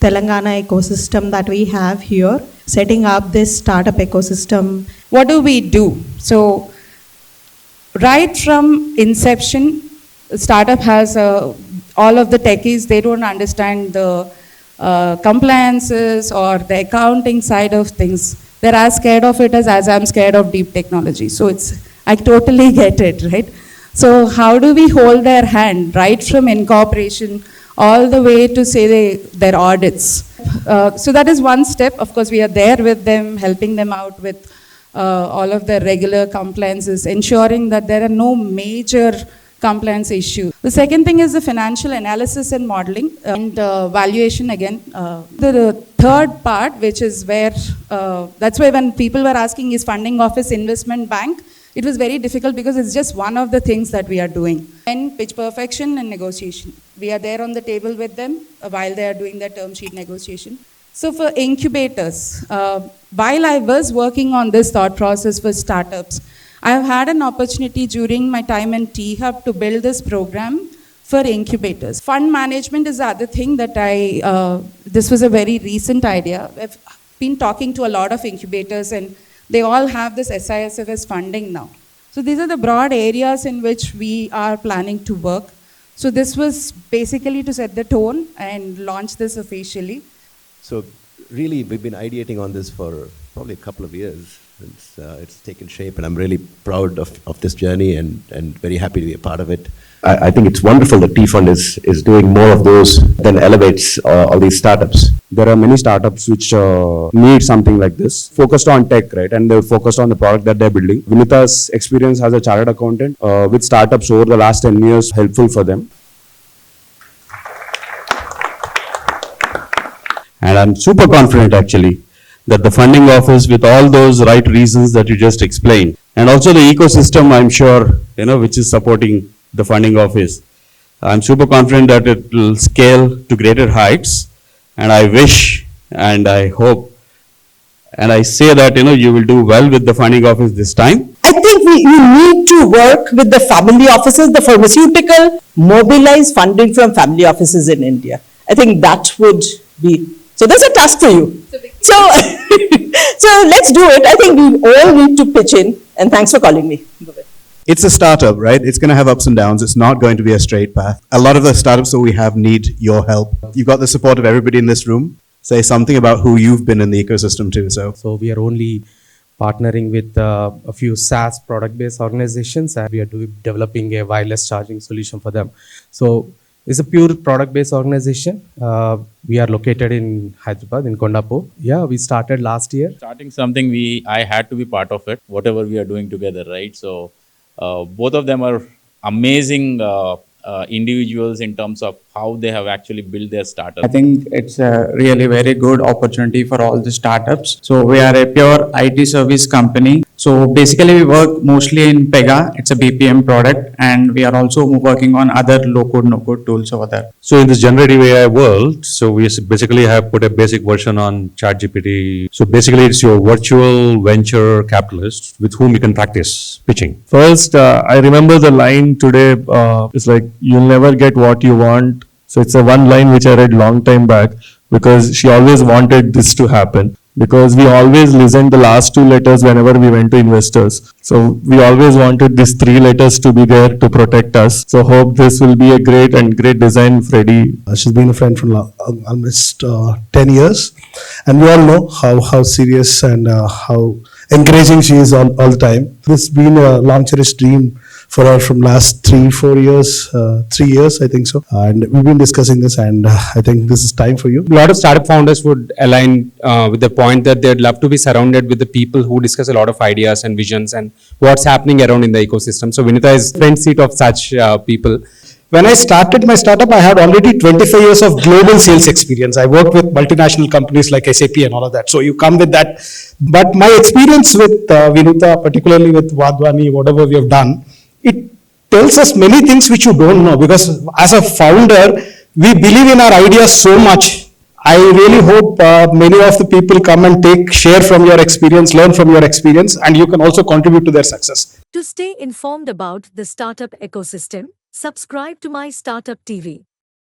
Telangana ecosystem that we have here, setting up this startup ecosystem. What do we do? So, right from inception, startup has all of the techies, they don't understand the compliances or the accounting side of things. They're as scared of it as I'm scared of deep technology. So I totally get it, right? So how do we hold their hand right from incorporation all the way to say their audits? So that is one step. Of course, we are there with them, helping them out with all of their regular compliances, ensuring that there are no major compliance issues. The second thing is the financial analysis and modeling and valuation again. The third part, which is where, that's why when people were asking is funding office investment bank, it was very difficult because it's just one of the things that we are doing. And pitch perfection and negotiation. We are there on the table with them while they are doing their term sheet negotiation. So for incubators, while I was working on this thought process for startups, I have had an opportunity during my time in T-Hub to build this program for incubators. Fund management is the other thing that this was a very recent idea. I've been talking to a lot of incubators and they all have this SISFS funding now. So these are the broad areas in which we are planning to work. So this was basically to set the tone and launch this officially. So really, we've been ideating on this for probably a couple of years. It's taken shape, and I'm really proud of this journey and very happy to be a part of it. I think it's wonderful that T-Fund is doing more of those than elevates all these startups. There are many startups which need something like this, focused on tech, right? And they're focused on the product that they're building. Vinita's experience as a chartered accountant with startups over the last 10 years helpful for them. And I'm super confident actually that the funding office, with all those right reasons that you just explained, and also the ecosystem, I'm sure, which is supporting the funding office, I'm super confident that it will scale to greater heights. And I wish and I hope and I say that you will do well with the funding office this time. I think we need to work with the family offices, the pharmaceutical, mobilize funding from family offices in India. I think that would be, so there's a task for you. So, so let's do it. I think we all need to pitch in, and thanks for calling me. It's a startup, right? It's going to have ups and downs. It's not going to be a straight path. A lot of the startups that we have need your help. You've got the support of everybody in this room. Say something about who you've been in the ecosystem too. So we are only partnering with a few SaaS product-based organizations, and we are developing a wireless charging solution for them. So it's a pure product-based organization. We are located in Hyderabad, in Kondapur. Yeah, we started last year. Starting something, I had to be part of it, whatever we are doing together, right? So both of them are amazing individuals in terms of how they have actually built their startup. I think it's a really very good opportunity for all the startups. So we are a pure IT service company. So basically we work mostly in Pega. It's a BPM product, and we are also working on other low-code, no-code tools over there. So in this generative AI world, so we basically have put a basic version on ChatGPT. So basically it's your virtual venture capitalist with whom you can practice pitching. First, I remember the line today, it's like, you'll never get what you want. So it's a one line which I read long time back, because she always wanted this to happen, because we always listened the last two letters whenever we went to investors. So we always wanted these three letters to be there to protect us. So hope this will be a great design, Freddie. She's been a friend for almost 10 years. And we all know how serious and how encouraging she is all the time. This has been a long cherished dream for her from last 3 years, I think so. And we've been discussing this, and I think this is time for you. A lot of startup founders would align with the point that they'd love to be surrounded with the people who discuss a lot of ideas and visions and what's happening around in the ecosystem. So Vinita is front seat of such people. When I started my startup, I had already 25 years of global sales experience. I worked with multinational companies like SAP and all of that. So you come with that. But my experience with Vinita, particularly with Vadwani, whatever we have done, it tells us many things which you don't know, because as a founder, we believe in our ideas so much. I really hope many of the people come and share from your experience, learn from your experience, and you can also contribute to their success. To stay informed about the startup ecosystem, subscribe to My Startup TV.